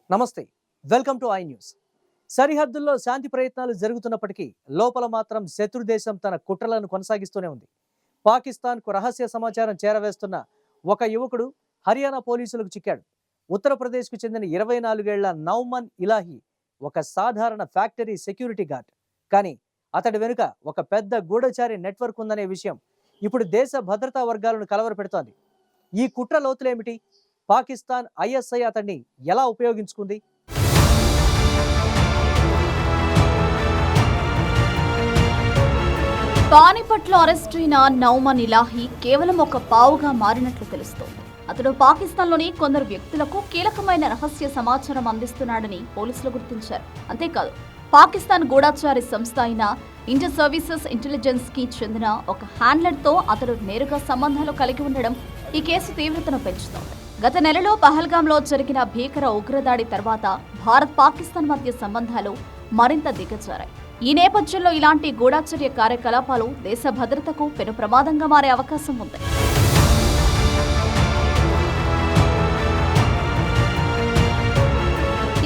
నమస్తే, welcome to I news. సరిహద్దుల్లో శాంతి ప్రయత్నాలు జరుగుతున్నప్పటికీ లోపల మాత్రం శత్రు దేశం తన కుట్రలను కొనసాగిస్తూనే ఉంది. పాకిస్తాన్కు రహస్య సమాచారం చేరవేస్తున్న ఒక యువకుడు హర్యానా పోలీసులకు చిక్కాడు. ఉత్తరప్రదేశ్కు చెందిన 24 ఏళ్ల నౌమన్ ఇలాహి ఒక సాధారణ ఫ్యాక్టరీ సెక్యూరిటీ గార్డ్. కానీ అతడి వెనుక ఒక పెద్ద గూఢచారి నెట్వర్క్ ఉందనే విషయం ఇప్పుడు దేశ భద్రతా వర్గాలను కలవరపెడుతోంది. ఈ కుట్ర లోతులేమిటి? పాకిస్తాన్ ఐఎస్ఐ అతన్ని ఎలా ఉపయోగించుకుంది? పానిపట్లో అరెస్టైన నౌమన్ ఇలాహి కేవలం ఒక పావుగా మారినట్లు తెలుస్తోంది. అతడు పాకిస్తాన్లోని కొందరు వ్యక్తులకు కీలకమైన రహస్య సమాచారం అందిస్తున్నాడని పోలీసులు గుర్తించారు. అంతేకాదు, పాకిస్తాన్ గూఢచారి సంస్థ అయిన ఇంటర్ సర్వీసెస్ ఇంటెలిజెన్స్ కి చెందిన ఒక హ్యాండ్లర్తో అతడు నేరుగా సంబంధాలు కలిగి ఉండడం ఈ కేసు తీవ్రతను పెంచుతోంది. గత నెలలో పహల్గాంలో జరిగిన భీకర ఉగ్రదాడి తర్వాత భారత్ పాకిస్తాన్ మధ్య సంబంధాలు మరింత దిగజారాయి. ఈ నేపథ్యంలో ఇలాంటి గూఢచర్య కార్యకలాపాలు దేశ భద్రతకు పెను ప్రమాదంగా మారే అవకాశం ఉంది.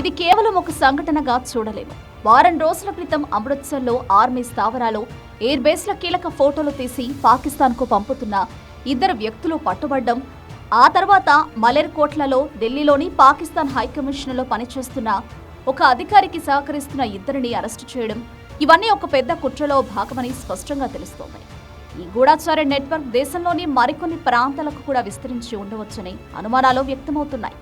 ఇది కేవలం ఒక సంఘటనగా చూడలేము. వారం రోజుల క్రితం అమృత్సర్లో ఆర్మీ స్థావరాలు, ఎయిర్ బేస్ల కీలక ఫోటోలు తీసి పాకిస్తాన్కు పంపుతున్న ఇద్దరు వ్యక్తులు పట్టుబడ్డం, ఆ తర్వాత మలేర్కోట్లలో ఢిల్లీలోని పాకిస్తాన్ హైకమిషన్లో పనిచేస్తున్న ఒక అధికారికి సహకరిస్తున్న ఇద్దరిని అరెస్టు చేయడం, ఇవన్నీ ఒక పెద్ద కుట్రలో భాగమని స్పష్టంగా తెలుస్తోంది. ఈ గూఢచార నెట్వర్క్ దేశంలోని మరికొన్ని ప్రాంతాలకు కూడా విస్తరించి ఉండవచ్చని అనుమానాలు వ్యక్తమవుతున్నాయి.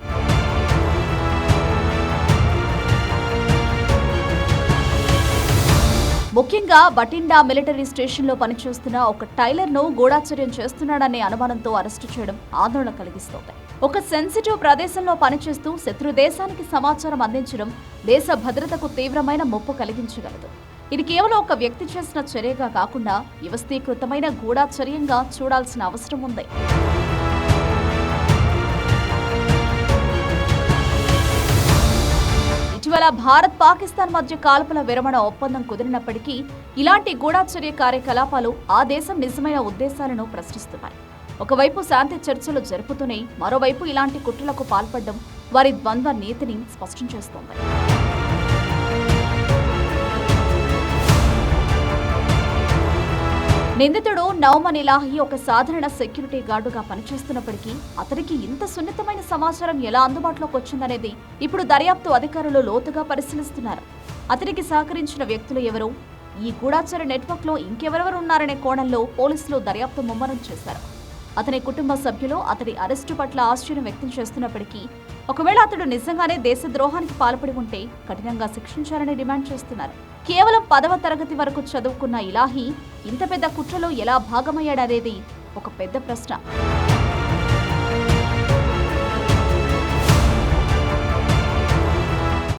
ముఖ్యంగా బటిండా మిలిటరీ స్టేషన్లో పనిచేస్తున్న ఒక టైలర్ను గూఢచర్యం చేస్తున్నాడనే అనుమానంతో అరెస్టు చేయడం ఆందోళన కలిగిస్తోంది. ఒక సెన్సిటివ్ ప్రదేశంలో పనిచేస్తూ శత్రు దేశానికి సమాచారం అందించడం దేశ భద్రతకు తీవ్రమైన ముప్పు కలిగించగలదు. ఇది కేవలం ఒక వ్యక్తి చేసిన చర్యగా కాకుండా వ్యవస్థీకృతమైన గూఢచర్యంగా చూడాల్సిన అవసరం ఉంది. ఇటీవల భారత్ పాకిస్తాన్ మధ్య కాల్పుల విరమణ ఒప్పందం కుదిరినప్పటికీ ఇలాంటి గూఢచర్య కార్యకలాపాలు ఆ దేశం నిజమైన ఉద్దేశాలను ప్రశ్నిస్తున్నాయి. ఒకవైపు శాంతి చర్చలు జరుపుతూనే మరోవైపు ఇలాంటి కుట్రలకు పాల్పడడం వారి ద్వంద్వ నీతిని స్పష్టం చేస్తోంది. నిందితుడు నౌమన్ ఇలాహి ఒక సాధారణ సెక్యూరిటీ గార్డుగా పనిచేస్తున్నప్పటికీ అతనికి ఇంత సున్నితమైన సమాచారం ఎలా అందుబాటులోకి వచ్చిందనేది ఇప్పుడు దర్యాప్తు అధికారులు లోతుగా పరిశీలిస్తున్నారు. అతనికి సహకరించిన వ్యక్తులు ఎవరు, ఈ గూఢచార నెట్వర్క్లో ఇంకెవరెవరు ఉన్నారనే కోణంలో పోలీసులు దర్యాప్తు ముమ్మరం చేశారు. అతని కుటుంబ సభ్యులు అతడి అరెస్టు పట్ల ఆశ్చర్యం వ్యక్తం చేస్తున్నప్పటికీ ఒకవేళ అతడు నిజంగానే దేశద్రోహానికి పాల్పడి ఉంటే కఠినంగా శిక్షించాలని డిమాండ్ చేస్తున్నారు. కేవలం 10వ తరగతి వరకు చదువుకున్న ఇలాహి ఇంత పెద్ద కుట్రలో ఎలా భాగమయ్యాడనేది ఒక పెద్ద ప్రశ్న.